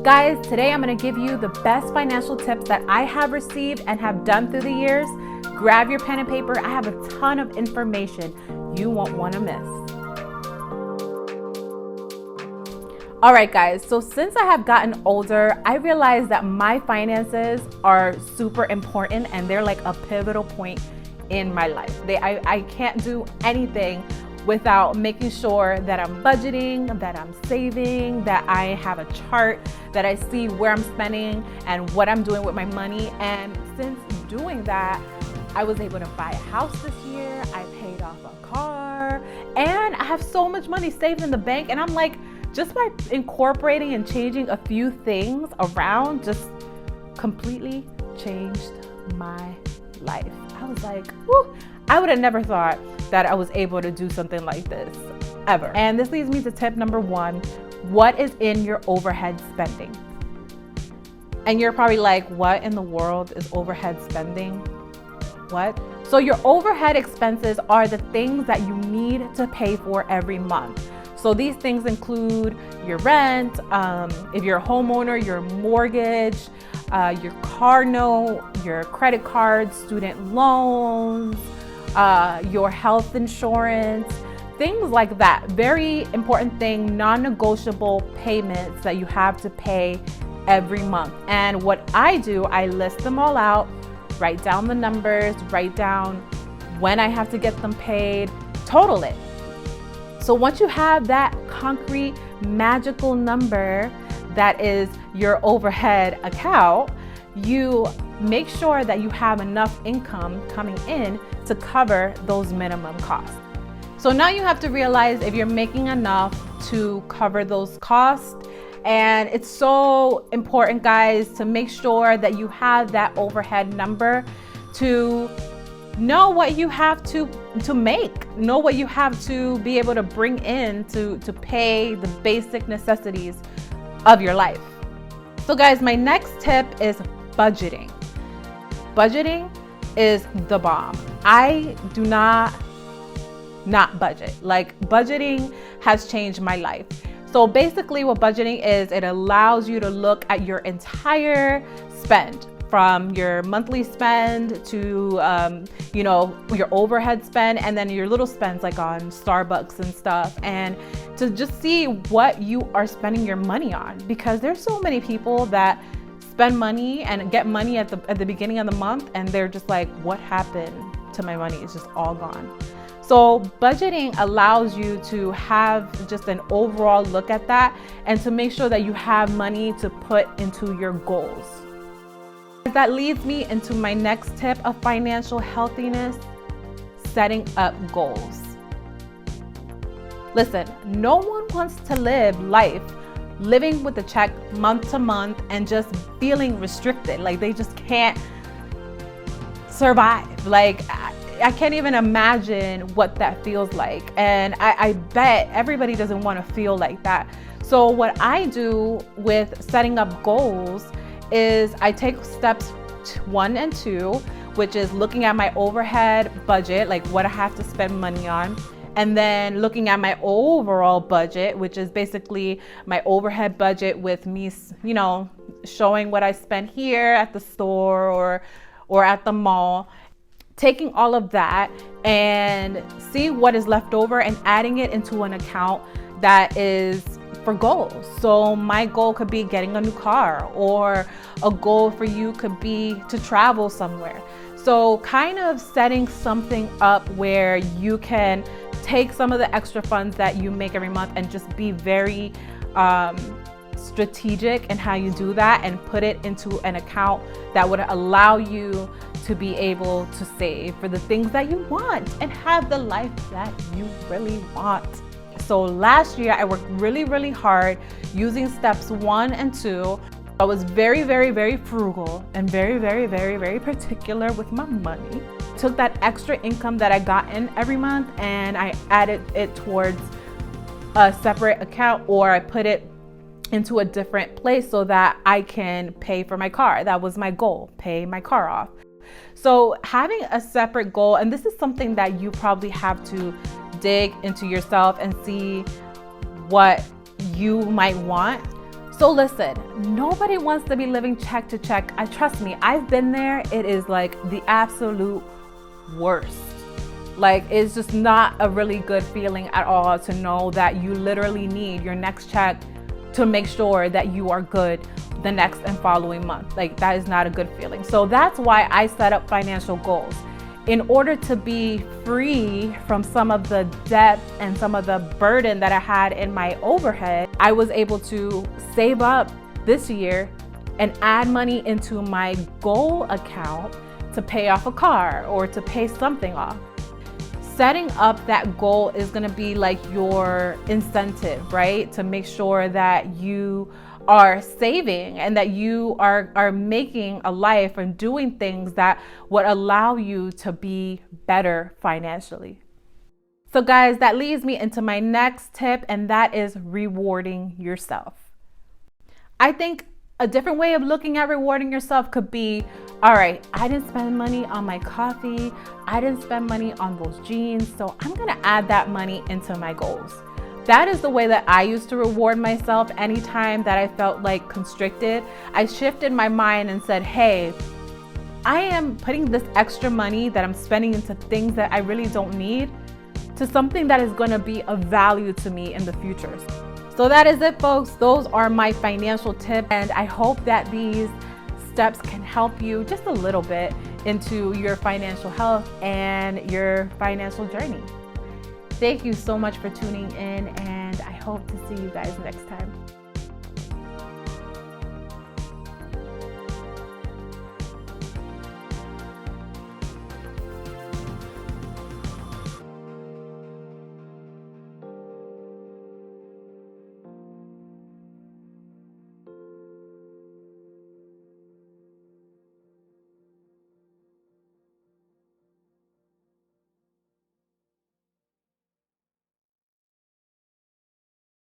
Guys, today I'm going to give you the best financial tips that I have received and have done through the years. Grab your pen and paper. I have a ton of information you won't want to miss. All right, guys, so since I have gotten older, I realized that my finances are super important and they're like a pivotal point in my life. I can't do anything without making sure that I'm budgeting, that I'm saving, that I have a chart, that I see where I'm spending and what I'm doing with my money. And since doing that, I was able to buy a house this year, I paid off a car, and I have so much money saved in the bank. And I'm like, just by incorporating and changing a few things around, just completely changed my life. I was like, whew, I would have never thought that I was able to do something like this, ever. And this leads me to tip number one. What is in your overhead spending? And you're probably like, what in the world is overhead spending? What? So your overhead expenses are the things that you need to pay for every month. So these things include your rent, if you're a homeowner, your mortgage, your car note, your credit cards, student loans, your health insurance, things like that. Very important thing, non-negotiable payments that you have to pay every month. And what I do, I list them all out, write down the numbers, write down when I have to get them paid, total it. So once you have that concrete, magical number that is your overhead account, you make sure that you have enough income coming in to cover those minimum costs. So now you have to realize if you're making enough to cover those costs. And it's so important, guys, to make sure that you have that overhead number to know what you have to make, know what you have to be able to bring in to pay the basic necessities of your life. So guys, my next tip is budgeting. Budgeting is the bomb. I do not budget. Like, budgeting has changed my life. So basically what budgeting is, it allows you to look at your entire spend, from your monthly spend to your overhead spend, and then your little spends like on Starbucks and stuff, and to just see what you are spending your money on. Because there's so many people that spend money and get money at the beginning of the month, and they're just like, what happened to my money? It's just all gone. So budgeting allows you to have just an overall look at that and to make sure that you have money to put into your goals. That leads me into my next tip of financial healthiness: setting up goals. Listen, no one wants to live life living with a check month to month and just feeling restricted, like they just can't survive. Like, I can't even imagine what that feels like. And I bet everybody doesn't want to feel like that. So what I do with setting up goals is I take steps 1 and 2, which is looking at my overhead budget, like what I have to spend money on, and then looking at my overall budget, which is basically my overhead budget with me, showing what I spend here at the store or at the mall, taking all of that and see what is left over and adding it into an account that is for goals. So my goal could be getting a new car, or a goal for you could be to travel somewhere. So kind of setting something up where you can take some of the extra funds that you make every month and just be very strategic in how you do that and put it into an account that would allow you to be able to save for the things that you want and have the life that you really want. So last year I worked really, really hard using steps 1 and 2. I was very, very, very frugal and very, very, very, very particular with my money. Took that extra income that I got in every month and I added it towards a separate account, or I put it into a different place so that I can pay for my car. That was my goal, pay my car off. So having a separate goal, and this is something that you probably have to dig into yourself and see what you might want. So listen, nobody wants to be living check to check. Trust me, I've been there. It is like the absolute worst. Like, it's just not a really good feeling at all to know that you literally need your next check to make sure that you are good the next and following month. Like, that is not a good feeling. So that's why I set up financial goals. In order to be free from some of the debt and some of the burden that I had in my overhead, I was able to save up this year and add money into my goal account to pay off a car or to pay something off. Setting up that goal is going to be like your incentive, right? To make sure that you are saving and that you are making a life and doing things that would allow you to be better financially. So guys, that leads me into my next tip, and that is rewarding yourself. I think a different way of looking at rewarding yourself could be, all right, I didn't spend money on my coffee. I didn't spend money on those jeans. So I'm going to add that money into my goals. That is the way that I used to reward myself anytime that I felt like constricted. I shifted my mind and said, hey, I am putting this extra money that I'm spending into things that I really don't need to something that is going to be of value to me in the future. So that is it, folks. Those are my financial tips, and I hope that these steps can help you just a little bit into your financial health and your financial journey. Thank you so much for tuning in, and I hope to see you guys next time.